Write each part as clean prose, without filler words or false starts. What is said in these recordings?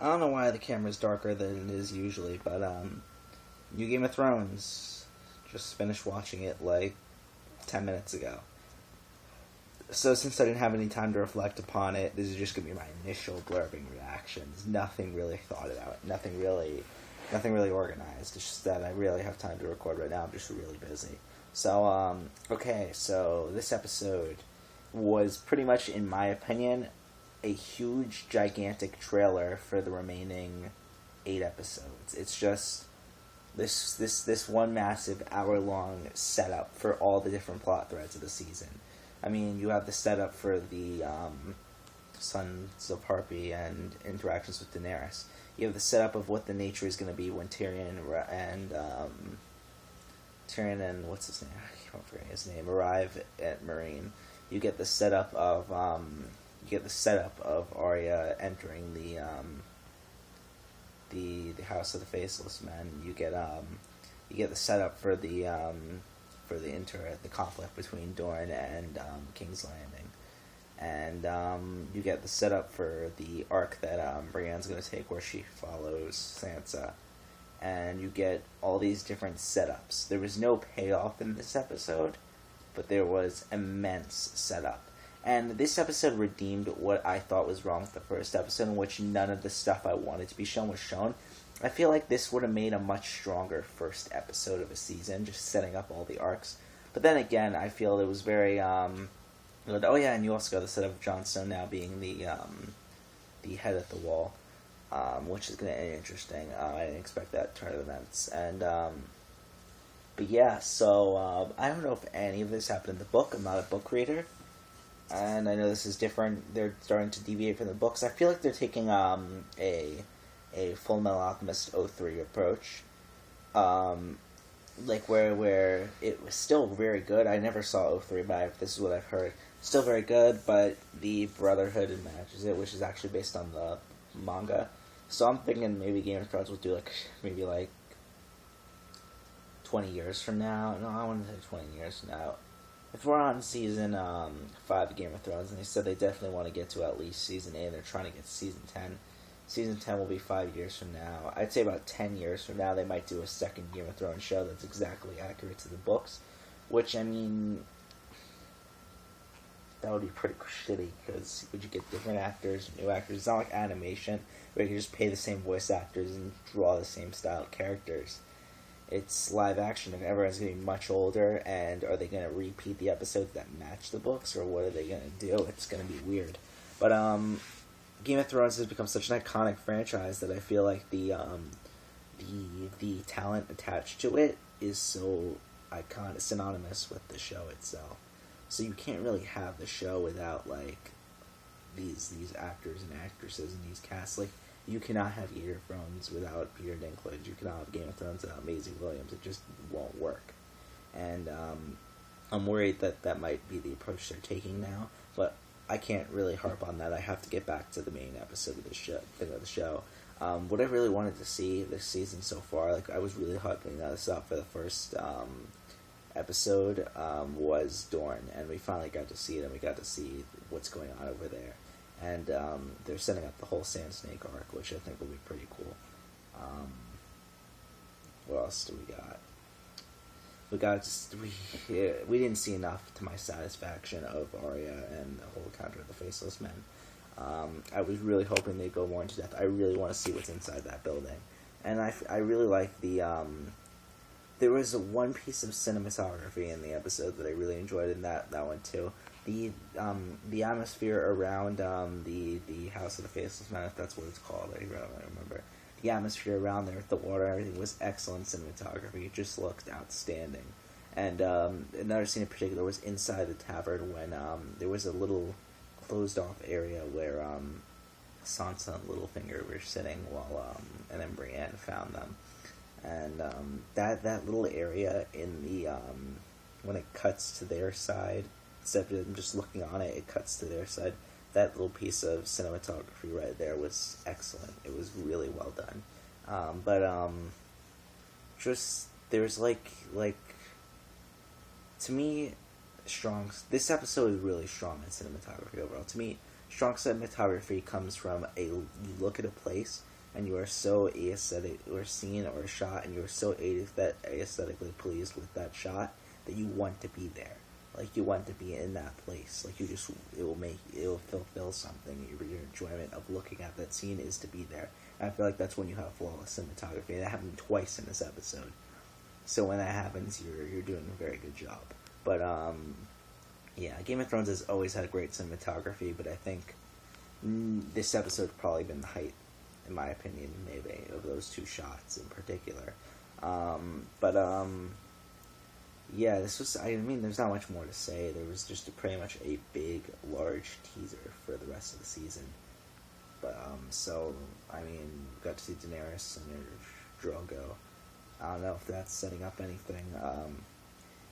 I don't know why the camera's darker than it is usually, but New Game of Thrones. Just finished watching it like 10 minutes ago. So since I didn't have any time to reflect upon it, this is just gonna be my initial blurbing reactions. Nothing really thought out. Nothing really organized. It's just that I really have time to record right now. I'm just really busy. So okay. So this episode was pretty much, in my opinion, a huge, gigantic trailer for the remaining 8 episodes. It's just this one massive hour-long setup for all the different plot threads of the season. I mean, you have the setup for the Sons of Harpy and interactions with Daenerys. You have the setup of what the nature is going to be when Tyrion and what's his name? I can't forget his name. Arrive at Meereen. You get the setup of Arya entering the House of the Faceless Men. You get the setup for the conflict between Dorne and King's Landing, and you get the setup for the arc that Brienne's going to take, where she follows Sansa, and you get all these different setups. There was no payoff in this episode, but there was immense setup. And this episode redeemed what I thought was wrong with the first episode, in which none of the stuff I wanted to be shown was shown. I feel like this would have made a much stronger first episode of a season, just setting up all the arcs. But then again, I feel it was very, oh yeah, and you also got the setup of Jon Snow now being the head at the wall, which is going to be interesting. I didn't expect that turn of events. And, but yeah, so, I don't know if any of this happened in the book. I'm not a book reader. And I know this is different. They're starting to deviate from the books. I feel like they're taking a Full Metal Alchemist 03 approach, like where it was still very good. I never saw 03, but this is what I've heard. Still very good, but the Brotherhood matches it, which is actually based on the manga. So I'm thinking maybe Game of Thrones will do maybe 20 years from now. No, I want to say 20 years from now. If we're on season 5 of Game of Thrones, and they said they definitely want to get to at least season 8, and they're trying to get to season 10. Season 10 will be 5 years from now. I'd say about 10 years from now, they might do a second Game of Thrones show that's exactly accurate to the books. Which, I mean, that would be pretty shitty, because would you get different actors, new actors? It's not like animation, where you can just pay the same voice actors and draw the same style characters. It's live action, and everyone's going to be much older, and are they going to repeat the episodes that match the books, or what are they going to do? It's going to be weird. But Game of Thrones has become such an iconic franchise that I feel like the talent attached to it is so iconic, synonymous with the show itself. So you can't really have the show without these actors and actresses and these casts. You cannot have Game of Thrones without Peter Dinklage. You cannot have Game of Thrones without Maisie Williams. It just won't work. And I'm worried that might be the approach they're taking now. But I can't really harp on that. I have to get back to the main episode of the show. What I really wanted to see this season so far, I was really hyping this up for the first episode, was Dorne. And we finally got to see it, and we got to see what's going on over there. And they're setting up the whole Sand Snake arc, which I think will be pretty cool. What else do we got? We didn't see enough to my satisfaction of Arya and the whole encounter of the Faceless Men. I was really hoping they'd go more into depth. I really want to see what's inside that building. And I really like the... there was one piece of cinematography in the episode that I really enjoyed in that one too. The atmosphere around the House of the Faceless Men, if that's what it's called, I don't remember. The atmosphere around there with the water and everything was excellent cinematography. It just looked outstanding. And another scene in particular was inside the tavern when there was a little closed off area where Sansa and Littlefinger were sitting while and then Brienne found them. And that little area in the when it cuts to their side, instead of them just looking on it, it cuts to their side. That little piece of cinematography right there was excellent. It was really well done. Just there's to me, strong. This episode is really strong in cinematography overall. To me, Strong cinematography comes from you look at a place and you are so aesthetic, or scene or shot, and you are so aesthetically pleased with that shot that you want to be there. Like, you want to be in that place. Like, it will fulfill something. Your enjoyment of looking at that scene is to be there. And I feel like that's when you have flawless cinematography. That happened twice in this episode. So when that happens, you're doing a very good job. But yeah, Game of Thrones has always had great cinematography, but I think this episode probably been the height, in my opinion, maybe, of those two shots in particular. Yeah, this was, I mean, there's not much more to say. There was just pretty much a big, large teaser for the rest of the season. But, so, I mean, got to see Daenerys and Drogo. I don't know if that's setting up anything.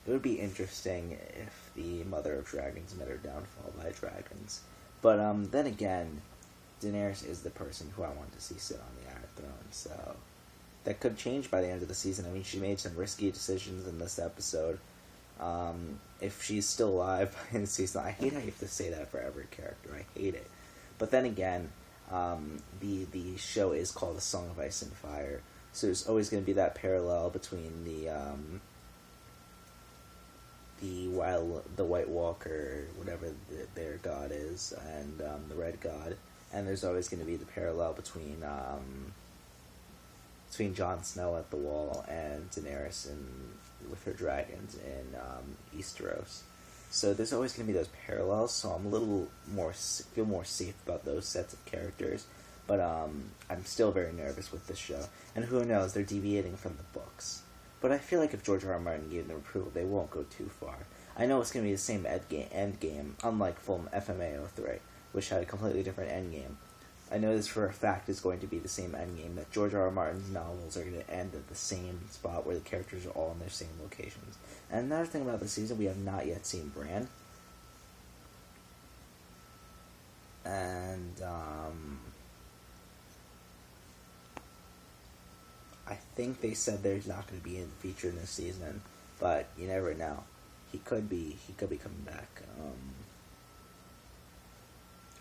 It would be interesting if the Mother of Dragons met her downfall by dragons. But, then again, Daenerys is the person who I want to see sit on the Iron Throne, so that could change by the end of the season. I mean, she made some risky decisions in this episode. If she's still alive by the end of the season, I hate how you have to say that for every character. I hate it. But then again, the show is called A Song of Ice and Fire, so there's always going to be that parallel between the White Walker, whatever their god is, and the Red God, and there's always going to be the parallel between Jon Snow at the Wall and Daenerys with her dragons in Easteros. So there's always going to be those parallels. So I'm a little feel more safe about those sets of characters. But I'm still very nervous with this show. And who knows, they're deviating from the books. But I feel like if George R. R. Martin gave them approval, they won't go too far. I know it's going to be the same end game, unlike Full FMA03, which had a completely different end game. I know this for a fact is going to be the same end game, that George R. R. Martin's novels are going to end at the same spot where the characters are all in their same locations. And another thing about this season, we have not yet seen Bran. And, I think they said there's not going to be a feature in this season, but you never know. He could be coming back.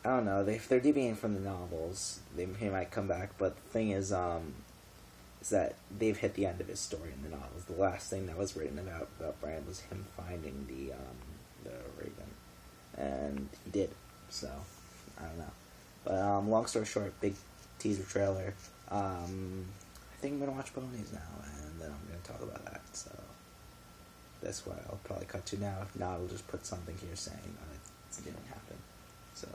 I don't know. If they're deviating from the novels, he might come back. But the thing is that they've hit the end of his story in the novels. The last thing that was written about Bran was him finding the Raven, and he did. So I don't know. But long story short, big teaser trailer. I think I'm gonna watch Ponies now, and then I'm gonna talk about that. So that's what I'll probably cut to now. If not, I'll just put something here saying it didn't happen. So